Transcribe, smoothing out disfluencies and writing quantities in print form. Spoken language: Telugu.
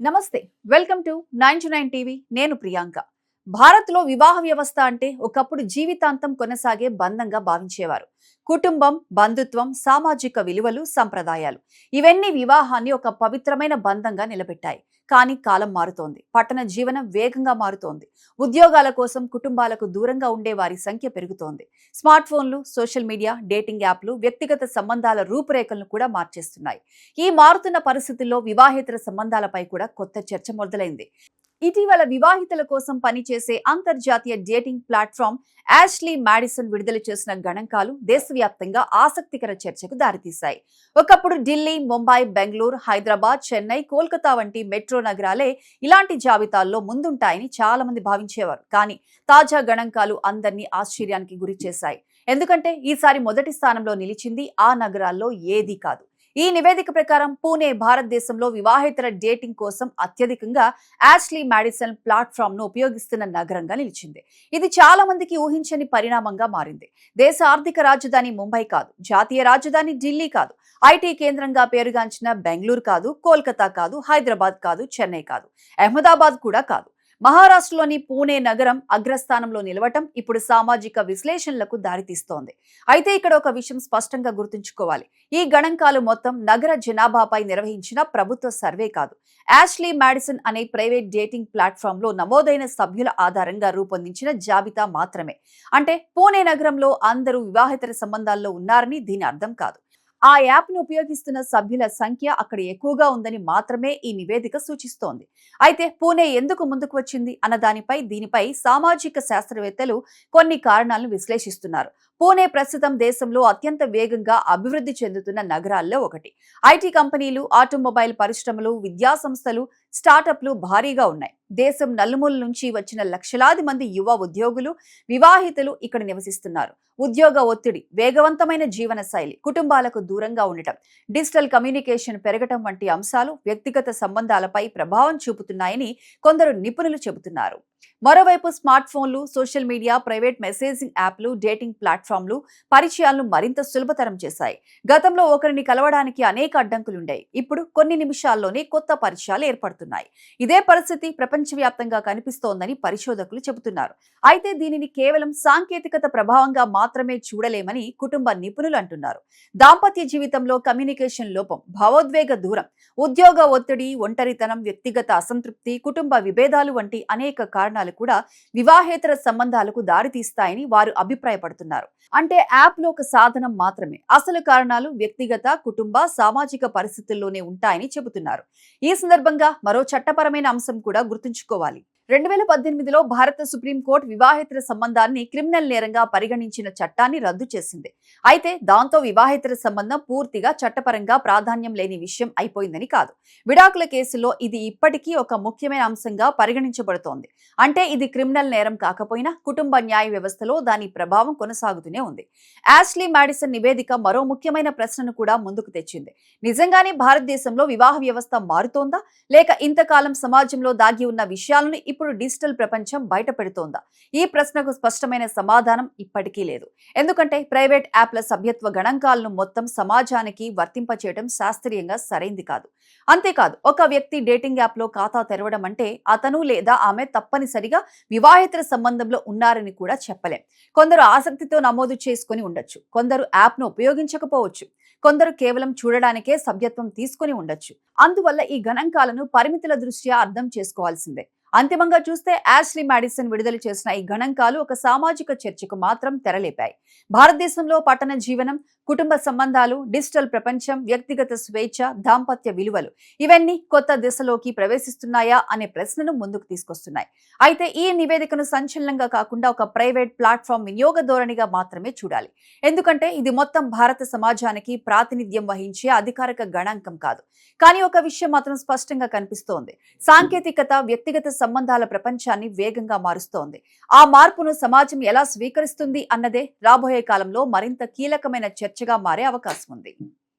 నమస్తే, వెల్కమ్ టు 9 టీవీ. నేను ప్రియాంక. భారత్లో వివాహ వ్యవస్థ అంటే ఒకప్పుడు జీవితాంతం కొనసాగే బంధంగా భావించేవారు. కుటుంబం, బంధుత్వం, సామాజిక విలువలు, సంప్రదాయాలు ఇవన్నీ వివాహాన్ని ఒక పవిత్రమైన బంధంగా నిలబెట్టాయి. కానీ కాలం మారుతోంది. పట్టణ జీవనం వేగంగా మారుతోంది. ఉద్యోగాల కోసం కుటుంబాలకు దూరంగా ఉండే వారి సంఖ్య పెరుగుతోంది. స్మార్ట్ ఫోన్లు, సోషల్ మీడియా, డేటింగ్ యాప్లు వ్యక్తిగత సంబంధాల రూపురేఖలను కూడా మార్చేస్తున్నాయి. ఈ మారుతున్న పరిస్థితుల్లో వివాహేతర సంబంధాలపై కూడా కొత్త చర్చ మొదలైంది. ఇటీవల వివాహితుల కోసం పనిచేసే అంతర్జాతీయ డేటింగ్ ప్లాట్ఫామ్ యాష్లీ మాడిసన్ విడుదల చేసిన గణాంకాలు దేశవ్యాప్తంగా ఆసక్తికర చర్చకు దారితీశాయి. ఒకప్పుడు ఢిల్లీ, ముంబై, బెంగళూరు, హైదరాబాద్, చెన్నై, కోల్కతా వంటి మెట్రో నగరాలే ఇలాంటి జాబితాల్లో ముందుంటాయని చాలా మంది భావించేవారు. కానీ తాజా గణాంకాలు అందరినీ ఆశ్చర్యానికి గురి చేశాయి. ఎందుకంటే ఈసారి మొదటి స్థానంలో నిలిచింది ఆ నగరాల్లో ఏదీ కాదు. ఈ నివేదిక ప్రకారం పూణే భారతదేశంలో వివాహేతర డేటింగ్ కోసం అత్యధికంగా యాష్లీ మాడిసన్ ప్లాట్ఫామ్ ను ఉపయోగిస్తున్న నగరంగా నిలిచింది. ఇది చాలా మందికి ఊహించని పరిణామంగా మారింది. దేశ ఆర్థిక రాజధాని ముంబై కాదు, జాతీయ రాజధాని ఢిల్లీ కాదు, ఐటీ కేంద్రంగా పేరుగాంచిన బెంగళూరు కాదు, కోల్కతా కాదు, హైదరాబాద్ కాదు, చెన్నై కాదు, అహ్మదాబాద్ కూడా కాదు. మహారాష్ట్రలోని పూణే నగరం అగ్రస్థానంలో నిలవటం ఇప్పుడు సామాజిక విశ్లేషణలకు దారితీస్తోంది. అయితే ఇక్కడ ఒక విషయం స్పష్టంగా గుర్తుంచుకోవాలి. ఈ గణాంకాలు మొత్తం నగర జనాభాపై నిర్వహించిన ప్రభుత్వ సర్వే కాదు. యాష్లీ మాడిసన్ అనే ప్రైవేట్ డేటింగ్ ప్లాట్ఫామ్ లో నమోదైన సభ్యుల ఆధారంగా రూపొందించిన జాబితా మాత్రమే. అంటే పూణే నగరంలో అందరూ వివాహేతర సంబంధాల్లో ఉన్నారని దీని అర్థం కాదు. ఆ యాప్ ను ఉపయోగిస్తున్న సభ్యుల సంఖ్య అక్కడ ఎక్కువగా ఉందని మాత్రమే ఈ నివేదిక సూచిస్తోంది. అయితే పూణే ఎందుకు ముందుకు వచ్చింది అన్న దీనిపై సామాజిక శాస్త్రవేత్తలు కొన్ని కారణాలను విశ్లేషిస్తున్నారు. పూణే ప్రస్తుతం దేశంలో అత్యంత వేగంగా అభివృద్ధి చెందుతున్న నగరాల్లో ఒకటి. ఐటీ కంపెనీలు, ఆటోమొబైల్ పరిశ్రమలు, విద్యా సంస్థలు, స్టార్టప్లు భారీగా ఉన్నాయి. దేశం నలుమూల నుంచి వచ్చిన లక్షలాది మంది యువ ఉద్యోగులు, వివాహితులు ఇక్కడ నివసిస్తున్నారు. ఉద్యోగ ఒత్తిడి, వేగవంతమైన జీవన శైలి, కుటుంబాలకు దూరంగా ఉండటం, డిజిటల్ కమ్యూనికేషన్ పెరగటం వంటి అంశాలు వ్యక్తిగత సంబంధాలపై ప్రభావం చూపుతున్నాయని కొందరు నిపుణులు చెబుతున్నారు. మరోవైపు స్మార్ట్ ఫోన్లు, సోషల్ మీడియా, ప్రైవేట్ మెసేజింగ్ యాప్లు, డేటింగ్ ప్లాట్ఫామ్లు పరిచయాలను మరింత సులభతరం చేశాయి. గతంలో ఒకరిని కలవడానికి అనేక అడ్డంకులుండేవి. ఇప్పుడు కొన్ని నిమిషాల్లోనే కొత్త పరిచయాలు ఏర్పడుతున్నాయి. ఇదే పరిస్థితి ప్రపంచవ్యాప్తంగా కనిపిస్తోందని పరిశోధకులు చెబుతున్నారు. అయితే దీనిని కేవలం సాంకేతికత ప్రభావంగా మాత్రమే చూడలేమని కుటుంబ నిపుణులు అంటున్నారు. దాంపత్య జీవితంలో కమ్యూనికేషన్ లోపం, భావోద్వేగ దూరం, ఉద్యోగ ఒత్తిడి, ఒంటరితనం, వ్యక్తిగత అసంతృప్తి, కుటుంబ విభేదాలు వంటి అనేక కారణాలు కూడా వివాహేతర సంబంధాలకు దారితీస్తాయని వారు అభిప్రాయపడుతున్నారు. అంటే యాప్ లో ఒక సాధనం మాత్రమే. అసలు కారణాలు వ్యక్తిగత, కుటుంబ, సామాజిక పరిస్థితుల్లోనే ఉంటాయని చెబుతున్నారు. ఈ సందర్భంగా మరో చట్టపరమైన అంశం కూడా గుర్తుంచుకోవాలి. 2018లో భారత సుప్రీంకోర్టు వివాహేతర సంబంధాన్ని క్రిమినల్ నేరంగా పరిగణించిన చట్టాన్ని రద్దు చేసింది. అయితే దాంతో వివాహేతర సంబంధం పూర్తిగా చట్టపరంగా ప్రాధాన్యం లేని విషయం అయిపోయిందని కాదు. విడాకుల కేసులో ఇది ఇప్పటికీ ఒక ముఖ్యమైన అంశంగా పరిగణించబడుతోంది. అంటే ఇది క్రిమినల్ నేరం కాకపోయినా కుటుంబ న్యాయ వ్యవస్థలో దాని ప్రభావం కొనసాగుతూనే ఉంది. యాష్లీ మాడిసన్ నివేదిక మరో ముఖ్యమైన ప్రశ్నను కూడా ముందుకు తెచ్చింది. నిజంగానే భారతదేశంలో వివాహ వ్యవస్థ మారుతోందా, లేక ఇంతకాలం సమాజంలో దాగి ఉన్న విషయాలను ఇప్పుడు డిజిటల్ ప్రపంచం బయట పెడుతోందా? ఈ ప్రశ్నకు స్పష్టమైన సమాధానం ఇప్పటికీ లేదు. ఎందుకంటే ప్రైవేట్ యాప్ల సభ్యత్వ గణాంకాలను మొత్తం సమాజానికి వర్తింపచేయడం శాస్త్రీయంగా సరైంది కాదు. అంతేకాదు, ఒక వ్యక్తి డేటింగ్ యాప్ లో ఖాతా తెరవడం అంటే అతను లేదా ఆమె తప్పనిసరిగా వివాహేతర సంబంధంలో ఉన్నారని కూడా చెప్పలేం. కొందరు ఆసక్తితో నమోదు చేసుకుని ఉండొచ్చు, కొందరు యాప్ ను ఉపయోగించకపోవచ్చు, కొందరు కేవలం చూడడానికే సభ్యత్వం తీసుకుని ఉండొచ్చు. అందువల్ల ఈ గణాంకాలను పరిమితుల దృష్ట్యా అర్థం చేసుకోవాల్సిందే. అంతిమంగా చూస్తే యాష్లీ మాడిసన్ విడుదల చేసిన ఈ గణాంకాలు ఒక సామాజిక చర్చకు మాత్రం తెరలేపాయి. భారతదేశంలో పట్టణ జీవనం, కుటుంబ సంబంధాలు, డిజిటల్ ప్రపంచం, వ్యక్తిగత స్వేచ్ఛ, దాంపత్య విలువలు ఇవన్నీ కొత్త దిశలోకి ప్రవేశిస్తున్నాయా అనే ప్రశ్నను ముందుకు తీసుకొస్తున్నాయి. అయితే ఈ నివేదికను సంచలనంగా కాకుండా ఒక ప్రైవేట్ ప్లాట్ఫామ్ వినియోగ ధోరణిగా మాత్రమే చూడాలి. ఎందుకంటే ఇది మొత్తం భారత సమాజానికి ప్రాతినిధ్యం వహించే అధికారిక గణాంకం కాదు. కానీ ఒక విషయం మాత్రం స్పష్టంగా కనిపిస్తోంది. సాంకేతికత వ్యక్తిగత సంబంధాల ప్రపంచాన్ని వేగంగా మారుస్తోంది. ఆ మార్పును సమాజం ఎలా స్వీకరిస్తుంది అన్నదే రాబోయే కాలంలో మరింత కీలకమైన చర్చగా మారే అవకాశం ఉంది.